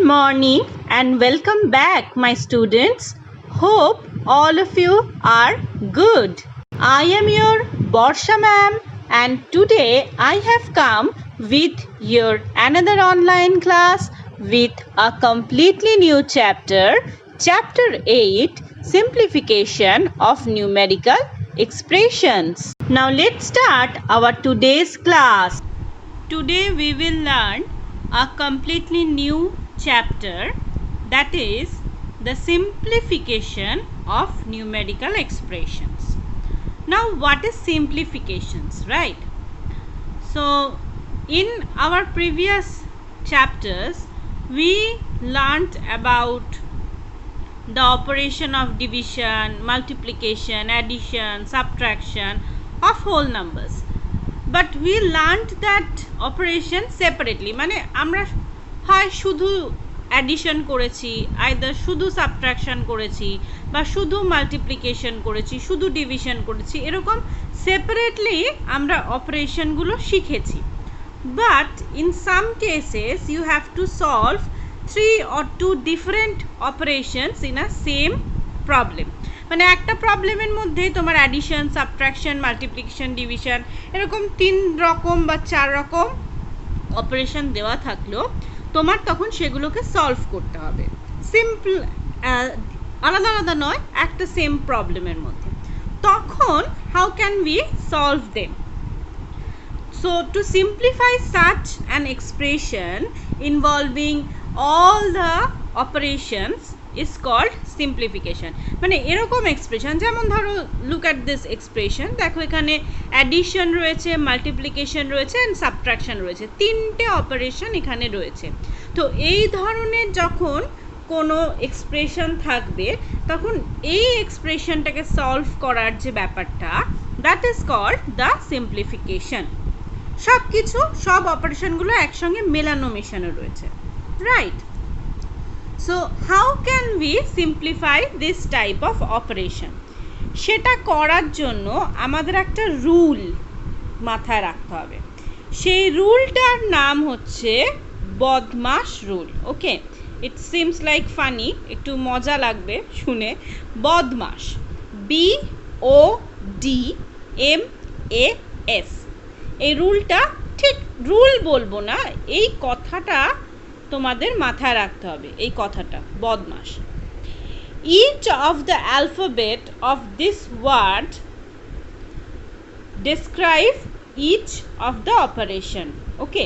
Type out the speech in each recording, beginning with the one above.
Good morning and welcome back, my students. Hope all of you are good. I am your Borsha ma'am, and today I have come with your another online class with a completely new chapter, Chapter 8, Simplification of Numerical Expressions. Now let's start our today's class. Today we will learn a completely new chapter, that is the simplification of numerical expressions. Now what is simplifications, right? So in our previous chapters we learnt about the operation of division, multiplication, addition, subtraction of whole numbers. But we learned that operation separately, মানে আমরা হয় শুধু addition করেছি, either শুধু subtraction করেছি, বা শুধু multiplication করেছি, শুধু ডিভিশন করেছি, এরকম সেপারেটলি আমরা অপারেশনগুলো শিখেছি। But in some cases you have to solve 3 or 2 different operations in a same problem. মানে একটা প্রবলেমের মধ্যেই তোমার অ্যাডিশন, সাবট্রাকশন, মাল্টিপ্লিকেশন, ডিভিশন এরকম 3 রকম বা 4 রকম অপারেশন দেওয়া থাকলেও তোমার তখন সেগুলোকে সলভ করতে হবে। সিম্পল, আলাদা আলাদা নয়, একটা সেম প্রবলেমের মধ্যে। তখন how can we solve them? So to simplify such an expression involving all the operations is called simplification. মানে এরকম এক্সপ্রেশন, যেমন ধরো লুক অ্যাট দিস এক্সপ্রেশন, দেখো এখানে অ্যাডিশন রয়েছে, মাল্টিপ্লিকেশন রয়েছে অ্যান্ড সাবট্রাকশন রয়েছে, 3টে অপারেশন এখানে রয়েছে। তো এই ধরনের যখন কোনো এক্সপ্রেশন থাকবে তখন এই এক্সপ্রেশনটাকে সলভ করার যে ব্যাপারটা, that is called the simplification. সব কিছু, সব অপারেশনগুলো একসঙ্গে মেলানো মেশানো রয়েছে, right? So how can we simplify this type of operation? সেটা করার জন্য আমাদের একটা রুল মাথায় রাখতে হবে। সেই রুলটার নাম হচ্ছে BODMAS rule. Okay, it seems like funny, একটু মজা লাগবে শুনে। বদমাশ, BODMAS। এই রুলটা, ঠিক রুল বলবো না, এই কথাটা তোমাদের মাথায় রাখতে হবে, এই কথাটা বদমাশ। Each of the alphabet of this word describe each of the operation. ওকে,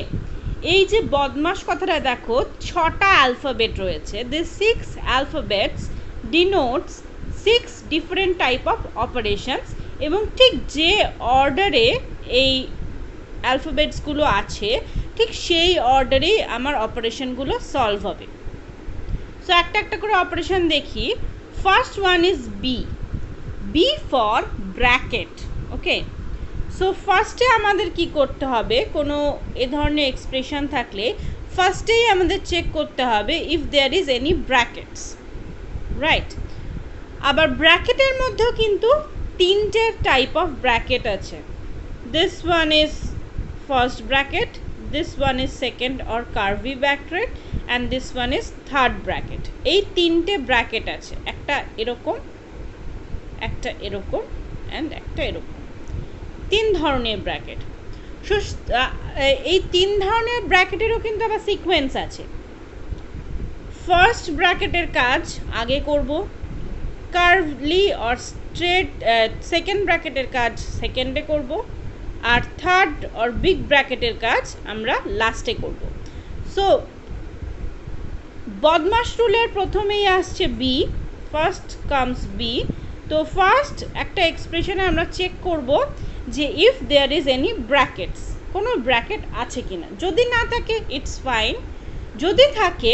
এই যে বদমাশ কথাটা দেখো 6টা অ্যালফাবেট রয়েছে। These 6 alphabets denotes 6 different type of operations, এবং ঠিক যে অর্ডারে এই অ্যালফাবেটসগুলো আছে ঠিক সেই অর্ডারেই আমার অপারেশনগুলো সলভ হবে। সো একটা একটা করে অপারেশন দেখি। First one is B for bracket. Okay, so ফার্স্টে আমাদের কি করতে হবে, কোনো এ ধরনের এক্সপ্রেশন থাকলে ফার্স্টেই আমাদের চেক করতে হবে if there is any brackets, right? আবার ব্র্যাকেটের মধ্যেও কিন্তু 3টে টাইপ অফ ব্র্যাকেট আছে। This one is first bracket, this one is second or curvy bracket, and this one is third bracket. এই 3টে ব্র্যাকেট আছে, একটা এরকম, একটা এরকম and একটা এরকম, 3 ধরনের ব্র্যাকেট। এই 3 ধরনের ব্র্যাকেটেরও কিন্তু আবার সিকোয়েন্স আছে। ফার্স্ট ব্র্যাকেটের কাজ আগে করব, কার্ভলি অর স্ট্রেট সেকেন্ড ব্র্যাকেটের কাজ সেকেন্ডে করব, আর থার্ড অর বিগ ব্র্যাকেটের কাজ আমরা লাস্টে করব। সো বদমাশ রুলের প্রথমেই আসছে বি, ফার্স্ট কামস বি। তো ফার্স্ট একটা এক্সপ্রেশনে আমরা চেক করব যে if there is any brackets, কোনো ব্র্যাকেট আছে কিনা। যদি না থাকে ইটস ফাইন, যদি থাকে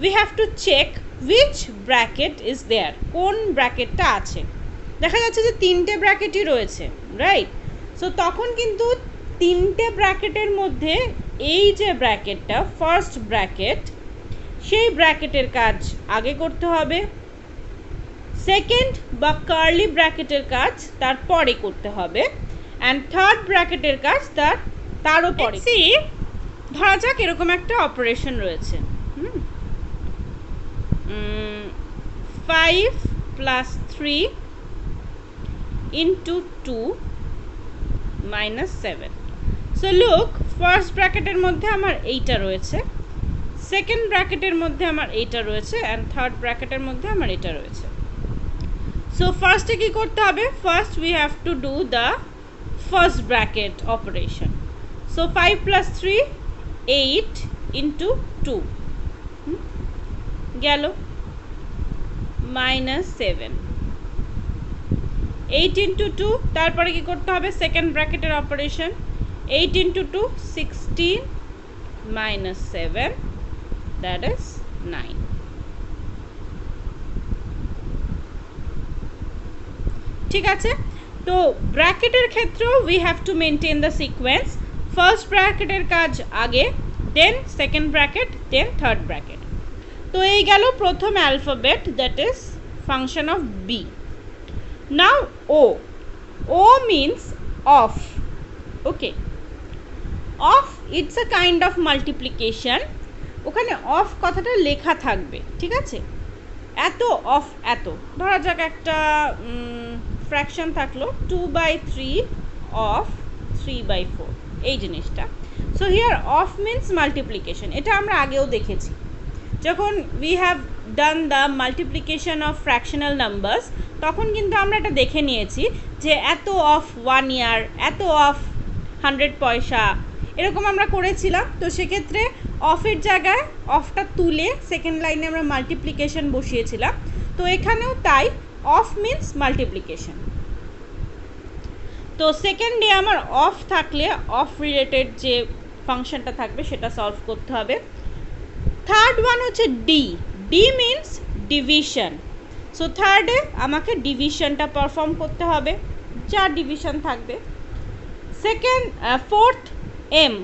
we have to check which bracket is there, কোন ব্র্যাকেটটা আছে। দেখা যাচ্ছে যে 3টে ব্র্যাকেটই রয়েছে, রাইট? সো তখন কিন্তু 3টে ব্র্যাকেটের মধ্যে এই যে ব্র্যাকেটটা ফার্স্ট ব্র্যাকেট, সেই ব্র্যাকেটের কাজ আগে করতে হবে, সেকেন্ড বা কার্লি ব্র্যাকেটের কাজ তারপরে করতে হবে, অ্যান্ড থার্ড ব্র্যাকেটের কাজ তারও পরে। ধরা যাক এরকম একটা অপারেশন রয়েছে, 5 plus 3 into 2 minus 7. So look, first bracket এর মধ্যে আমার এইটা রয়েছে, সেকেন্ড ব্র্যাকেটের মধ্যে আমার এইটা রয়েছে, অ্যান্ড থার্ড ব্র্যাকেটের মধ্যে আমার এটা রয়েছে। সো ফার্স্টে কি করতে হবে? First we have to do the first bracket operation. So 5 plus 3 8 into 2 গেল minus 7, 8 into 2, তারপরে কি করতে হবে? সেকেন্ড ব্র্যাকেটের operation, 8 into 2 16 minus 7, that is 9. ঠিক আছে, তো ব্র্যাকেটের ক্ষেত্রেও we have to maintain the sequence. First ব্র্যাকেটের কাজ আগে, then second bracket, then third bracket. তো এই গেল প্রথম alphabet, that is function of B. Now O, O means of. Okay, of it's a kind of multiplication. ওখানে of কথাটা লেখা থাকবে, ঠিক আছে? এত অফ এত, ধরা যাক একটা ফ্র্যাকশন থাকলো 2/3 অফ 3/4, এই জিনিসটা। So here of means multiplication. এটা আমরা আগেও দেখেছি যখন we have done the multiplication of fractional numbers, তখন কিন্তু আমরা এটা দেখে নিয়েছি যে এত অফ 1 ইয়ার, এত অফ 100 পয়সা, এরকম আমরা করেছিলাম। তো সেক্ষেত্রে অফের জায়গায় অফটা তুলে সেকেন্ড লাইনে আমরা মাল্টিপ্লিকেশন বসিয়েছিলাম। তো এখানেও তাই, অফ মিনস মাল্টিপ্লিকেশন। তো সেকেন্ডে আমার অফ থাকলে অফ রিলেটেড যে ফাংশনটা থাকবে সেটা সলভ করতে হবে। থার্ড ওয়ান হচ্ছে D, D means division. So থার্ডে আমাকে ডিভিশনটা পারফর্ম করতে হবে, যা ডিভিশন থাকবে। Second, fourth M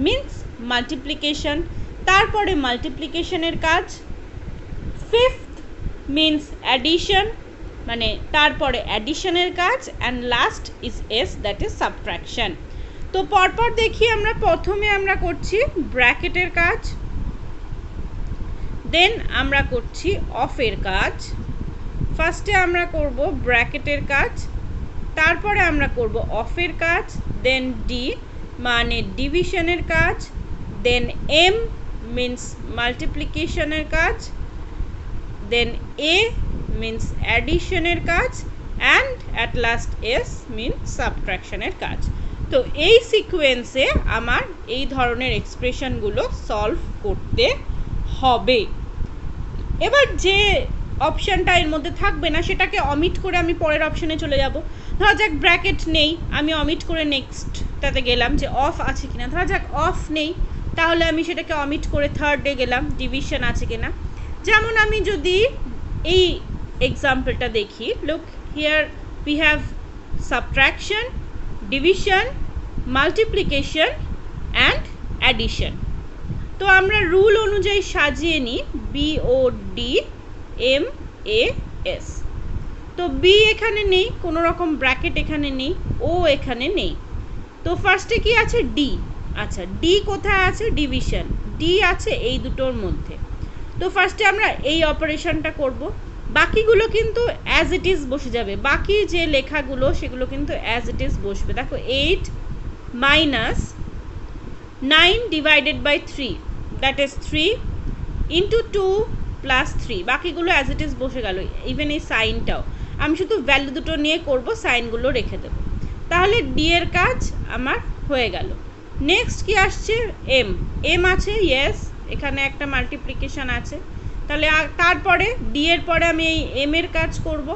means multiplication, তারপরে মাল্টিপ্লিকেশনের কাজ। ফিফথ মিনস অ্যাডিশন, মানে তারপরে অ্যাডিশনের কাজ, and last is S, that is subtraction. তো পরপর দেখি আমরা। প্রথমে আমরা করছি ব্র্যাকেটের কাজ, দেন আমরা করছি অফের কাজ। ফার্স্টে আমরা করব ব্র্যাকেটের কাজ, তারপরে আমরা করব অফের কাজ, দেন ডি মানে ডিভিশনের কাজ, দেন এম মিনস মাল্টিপ্লিকেশনের কাজ, দেন এ মিনস অ্যাডিশনের কাজ, and at last S means সাবট্রাকশনের কাজ। তো এই সিকোয়েন্সে আমার এই ধরনের এক্সপ্রেশনগুলো সলভ করতে হবে। এবার যে অপশানটা এর মধ্যে থাকবে না সেটাকে অমিট করে আমি পরের অপশানে চলে যাব। ধরা যাক ব্র্যাকেট নেই, আমি অমিট করে নেক্সটটাতে গেলাম যে অফ আছে কিনা। ধরা যাক অফ নেই, তাহলে আমি সেটাকে অমিট করে থার্ডে গেলাম ডিভিশন আছে কিনা। যেমন আমি যদি এই এক্সাম্পলটা দেখি, look here we have subtraction, division, multiplication and addition. তো আমরা রুল অনুযায়ী সাজিয়ে নিই, BODMAS। তো বি এখানে নেই, কোনো রকম ব্র্যাকেট এখানে নেই, ও এখানে নেই। তো ফার্স্টে কি আছে? ডি। আচ্ছা, ডি কোথায় আছে? ডিভিশন। ডি আছে এই দুটোর মধ্যে। তো ফার্স্টে আমরা এই অপারেশনটা করব, বাকিগুলো কিন্তু অ্যাজ ইট ইজ বসে যাবে। বাকি যে লেখাগুলো সেগুলো কিন্তু অ্যাজ ইট ইজ বসবে। দেখো 8 minus 9 divided by 3, that is 3 into 2 plus 3, বাকিগুলো অ্যাজ ইট ইজ বসে গেল। ইভেন এই সাইনটাও আমি শুধু ভ্যালু দুটো নিয়ে করব, সাইনগুলো রেখে দেবো। তাহলে ডি এর কাজ আমার হয়ে গেল। নেক্সট কি আসছে? এম। এম আছে, ইয়েস, এখানে একটা মাল্টিপ্লিকেশন আছে। তাহলে তারপরে ডি এর পরে আমি এই এম এর কাজ করব।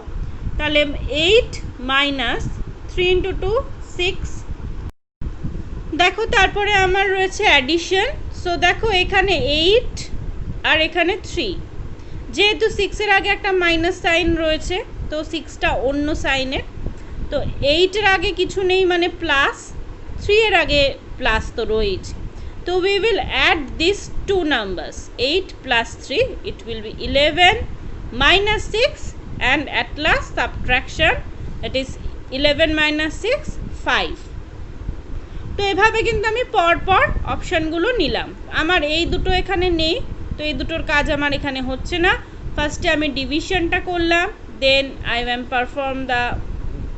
তাহলে 8 minus 3 into 2 6। দেখো তারপরে আমার রয়েছে অ্যাডিশন। সো দেখো এখানে 8 আর এখানে 3, যেহেতু 6-এর আগে একটা মাইনাস সাইন রয়েছে, তো 6টা অন্য সাইনের। তো 8-এর আগে কিছু নেই মানে প্লাস, 3-এর আগে প্লাস তো রয়েছে। তো we will add this two numbers, 8 plus 3, it will be 11 minus 6, and at last subtraction, that is 11 minus 6, 5. তো এভাবে কিন্তু আমি পরপর অপশানগুলো নিলাম। আমার এই দুটো এখানে নেই, তো এই দুটোর কাজ আমার এখানে হচ্ছে না। ফার্স্টে আমি ডিভিশনটা করলাম, then I am perform the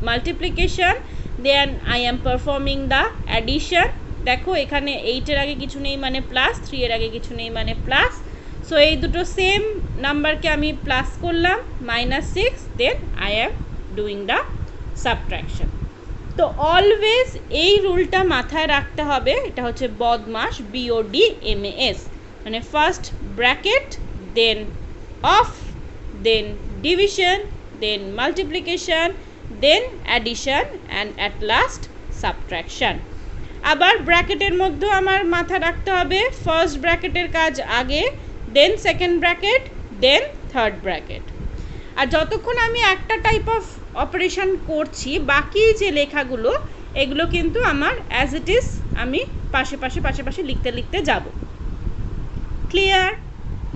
multiplication, then I am performing the addition. দেখো এখানে 8-এর আগে কিছু নেই মানে প্লাস, 3-এর আগে কিছু নেই মানে প্লাস। সো এই দুটো সেম নাম্বারকে আমি প্লাস করলাম, -6, then I am doing the subtraction. তো অলওয়েজ এই রুলটা মাথায় রাখতে হবে, এটা হচ্ছে বদমাস, BODMAS, মানে first bracket, then of, then division, then multiplication, then addition and at last subtraction. আবার ব্র্যাকেটের মধ্যেও আমার মাথা রাখতে হবে ফার্স্ট ব্র্যাকেটের কাজ আগে, then second bracket, then third bracket. আর যতক্ষণ আমি একটা টাইপ অফ অপারেশন করছি, বাকি যে লেখাগুলো এগুলো কিন্তু আমার অ্যাজ ইট ইজ আমি পাশে পাশে লিখতে লিখতে যাব। Clear?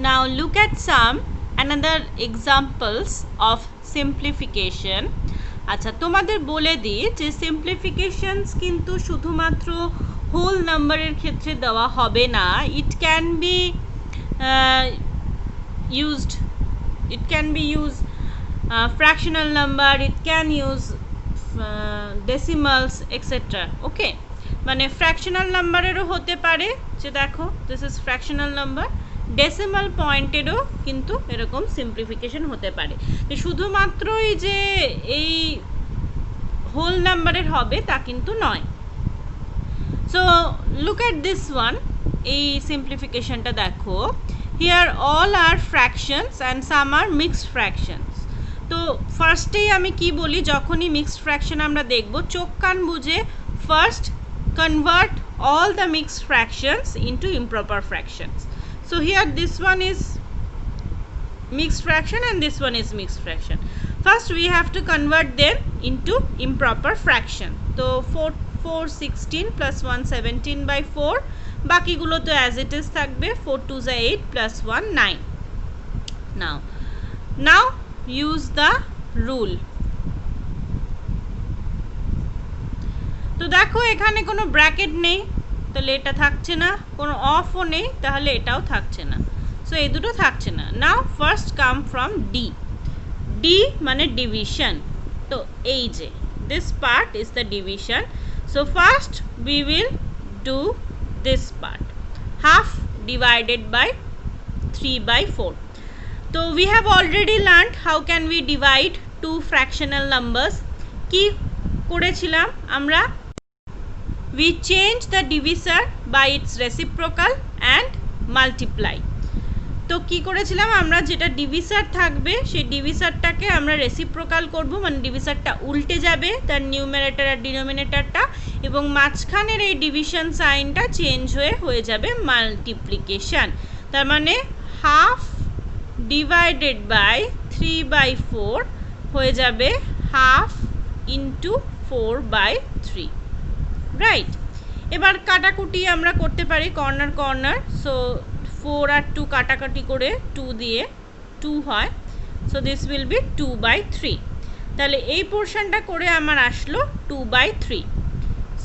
Now look at some another examples of simplification. আচ্ছা, তোমাদের বলে দিই যে সিম্পলিফিকেশনস কিন্তু শুধুমাত্র হোল নাম্বারের ক্ষেত্রে দেওয়া হবে না, it can be used fractional number, it can use decimals etc. Okay, মানে ফ্র্যাকশনাল নাম্বারেরও হতে পারে, যে দেখো this is fractional number, decimal পয়েন্টেরও কিন্তু এরকম সিম্পলিফিকেশন হতে পারে। যে শুধুমাত্রই যে এই হোল নাম্বারের হবে তা কিন্তু নয়। So look at this one, এই সিম্পলিফিকেশনটা দেখো, here all are fractions and some are mixed fractions. তো ফার্স্টেই আমি কি বলি, যখনই মিক্সড ফ্র্যাকশন আমরা দেখব, চোখ কান বুঝে first convert all the mixed fractions into improper fractions. So here this one is mixed fraction and this one is mixed fraction. First we have to convert them into improper fraction. So 416 plus 117/4, বাকিগুলো তো as it is থাকবে, 4 2s are 8 plus 1 9. Now use the rule. তো দেখো এখানে কোনো bracket নেই, তাহলে এটা থাকছে না, কোনো অফও নেই, তাহলে এটাও থাকছে না। সো এই দুটো থাকছে না। Now first come from D মানে ডিভিশন। তো এই যে this part is the division. So first we will do this part, half divided by 3/4. তো we have already learned how can we divide two fractional numbers. কি করেছিলাম আমরা? We change the divisor by its reciprocal and multiply. তো কি করেছিলাম আমরা, যেটা ডিভিসার থাকবে সেই ডিভিসারটাকে আমরা রেসিপ্রোকাল করব, মানে ডিভিসারটা উল্টে যাবে তার নিউমারেটর আর ডিনোমিনেটরটা, এবং মাঝখানের এই ডিভিশন সাইনটা চেঞ্জ হয়ে যাবে মাল্টিপ্লিকেশন। তার মানে হাফ ডিভাইডেড বাই 3/4 হয়ে যাবে হাফ ইন্টু 4/3, রাইট? এবার কাটাকুটি আমরা করতে পারি কর্নার। সো 4 আর 2 কাটাকাটি করে 2 দিয়ে 2 হয়, সো দিস উইল বি 2/3। তাহলে এই পোর্শনটা করে আমার আসলো 2/3।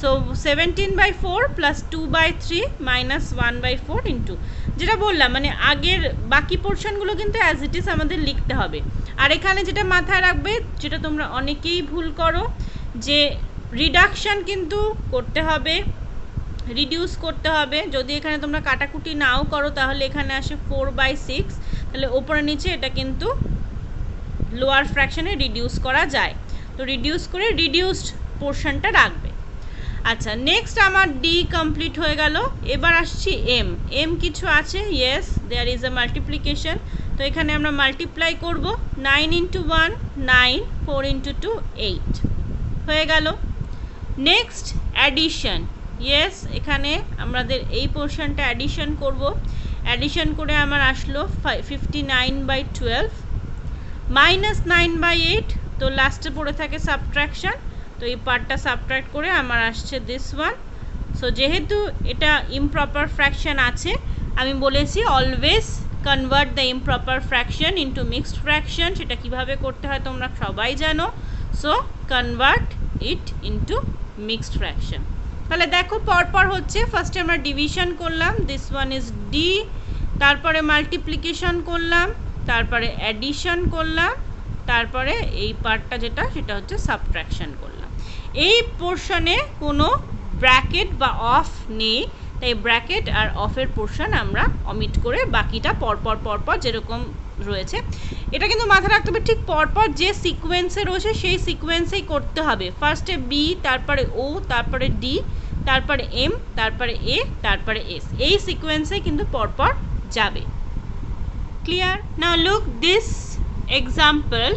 সো 17/4 প্লাস 2/3 মাইনাস 1/4 ইন্টু, যেটা বললাম মানে আগের বাকি পোর্শনগুলো কিন্তু অ্যাজ ইট ইজ আমাদের লিখতে হবে। আর এখানে যেটা মাথায় রাখবে, যেটা তোমরা অনেকেই ভুল করো, যে রিডাকশান কিন্তু করতে হবে, রিডিউস করতে হবে। যদি এখানে তোমরা কাটাকুটি নাও করো তাহলে এখানে আসে 4/6, তাহলে ওপরে নিচে এটা কিন্তু লোয়ার ফ্র্যাকশনে রিডিউস করা যায়। তো রিডিউস করে রিডিউসড পোর্শনটা রাখবে। আচ্ছা, নেক্সট আমার ডি কমপ্লিট হয়ে গেল। এবার আসছি এম কিছু আছে, yes there is a multiplication. তো এখানে আমরা মাল্টিপ্লাই করব, 9 × 1 9, 4 × 2 8 হয়ে গেল। নেক্সট অ্যাডিশন, ইয়েস এখানে আমাদের এই পোর্শনটা অ্যাডিশন করব। অ্যাডিশন করে আমার আসলো 59/12 মাইনাস 9/8, তো লাস্টে পড়ে থাকে সাবট্রাকশন। তো এই পার্টটা সাবট্রাক্ট করে আমার আসছে দিস ওয়ান। সো যেহেতু এটা ইমপ্রপার ফ্র্যাকশন আছে, আমি বলেছি always convert the improper fraction into mixed fraction. সেটা কিভাবে করতে হয় তোমরা সবাই জানো। So convert it into mixed fraction. তাহলে দেখো পরপর হচ্ছে, ফার্স্টে আমরা ডিভিশন করলাম, দিস ওয়ান ইজ ডি, তারপরে মাল্টিপ্লিকেশন করলাম, তারপরে অ্যাডিশন করলাম, তারপরে এই পার্টটা যেটা সেটা হচ্ছে সাবট্রাকশন করলাম। এই পোর্শনে কোনো ব্র্যাকেট বা অফ নেই, তাই ব্র্যাকেট আর অফের পোর্শন আমরা অমিট করে বাকিটা পরপর যেরকম রয়েছে। এটা কিন্তু মাথায় রাখতে হবে, ঠিক পরপর যে সিকোয়েন্সে রয়েছে সেই সিকোয়েন্সেই করতে হবে। ফার্স্টে বি, তারপরে ও, তারপরে ডি, তারপরে এম, তারপরে এ, তারপরে এস, এই সিকোয়েন্সে কিন্তু পরপর যাবে। Clear? Now look this example,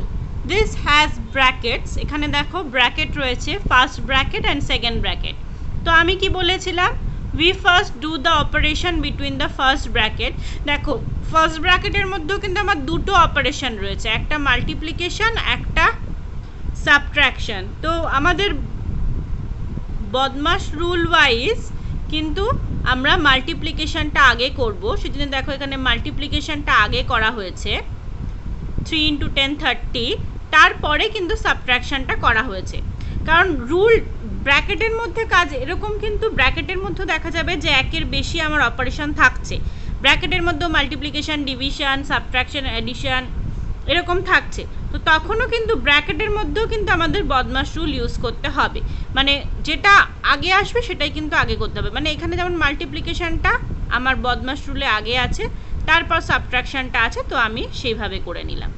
this has brackets. এখানে দেখো ব্র্যাকেট রয়েছে, first bracket and second bracket. তো আমি কি বলেছিলাম, we first do the operation between the first bracket। দেখো ফার্স্ট ব্র্যাকেটের মধ্যেও কিন্তু আমার দুটো অপারেশন রয়েছে, একটা মাল্টিপ্লিকেশন, একটা সাবট্রাকশন। তো আমাদের বদমাশ রুল ওয়াইজ কিন্তু আমরা মাল্টিপ্লিকেশনটা আগে করব, সেজন্য দেখো এখানে মাল্টিপ্লিকেশনটা আগে করা হয়েছে 3 × 10 30, তারপরে কিন্তু সাবট্রাকশনটা করা হয়েছে। কারণ রুল ব্র্যাকেটের মধ্যে কাজ এরকম, কিন্তু ব্র্যাকেটের মধ্যে দেখা যাবে যে একের বেশি আমার অপারেশন থাকছে, ব্র্যাকেটের মধ্যেও মাল্টিপ্লিকেশন, ডিভিশন, সাবট্রাকশন, অ্যাডিশন এরকম থাকছে। তো তখনও কিন্তু ব্র্যাকেটের মধ্যেও কিন্তু আমাদের বদমাশ রুল ইউজ করতে হবে, মানে যেটা আগে আসবে সেটাই কিন্তু আগে করতে হবে। মানে এখানে যেমন মাল্টিপ্লিকেশনটা আমার বদমাশ রুলে আগে আছে, তারপর সাবট্রাকশনটা আছে, তো আমি সেইভাবে করে নিলাম।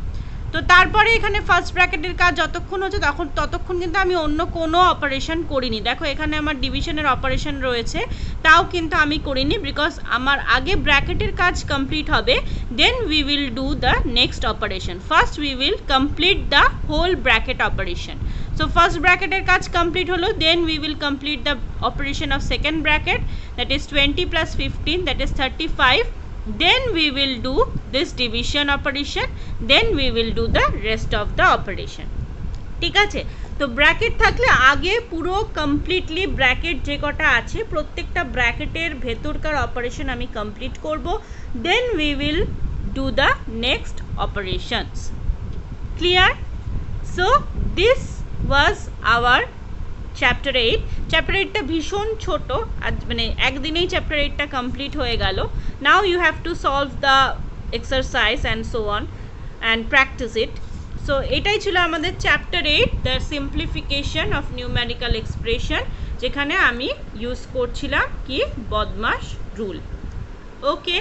তো তারপরে এখানে ফার্স্ট ব্র্যাকেটের কাজ যতক্ষণ হচ্ছে ততক্ষণ কিন্তু আমি অন্য কোনো অপারেশন করিনি। দেখো এখানে আমার ডিভিশনের অপারেশন রয়েছে, তাও কিন্তু আমি করিনি, বিকজ আমার আগে ব্র্যাকেটের কাজ কমপ্লিট হবে, then we will do the next operation. First we will complete the whole bracket operation. So first ব্র্যাকেটের কাজ কমপ্লিট হলো, then we will complete the operation of second bracket, that is 20 + 15, that is 35. Then we will do this division operation, then we will do the rest of the operation। ঠিক আছে? তো bracket থাকলে আগে পুরো completely bracket যে কটা আছে প্রত্যেকটা ব্র্যাকেটের ভেতরকার অপারেশন আমি কমপ্লিট করব, then we will do the next operations। Clear? So this was our chapter 8। Chapter 8টা ভীষণ ছোট, আজ মানে একদিনেই চ্যাপ্টার 8টা কমপ্লিট হয়ে গেল। Now you have to solve the exercise and so on and practise it. So এটাই ছিল আমাদের chapter 8, the simplification of numerical expression, যেখানে আমি ইউজ করছিলাম কি বদমাশ রুল। ওকে।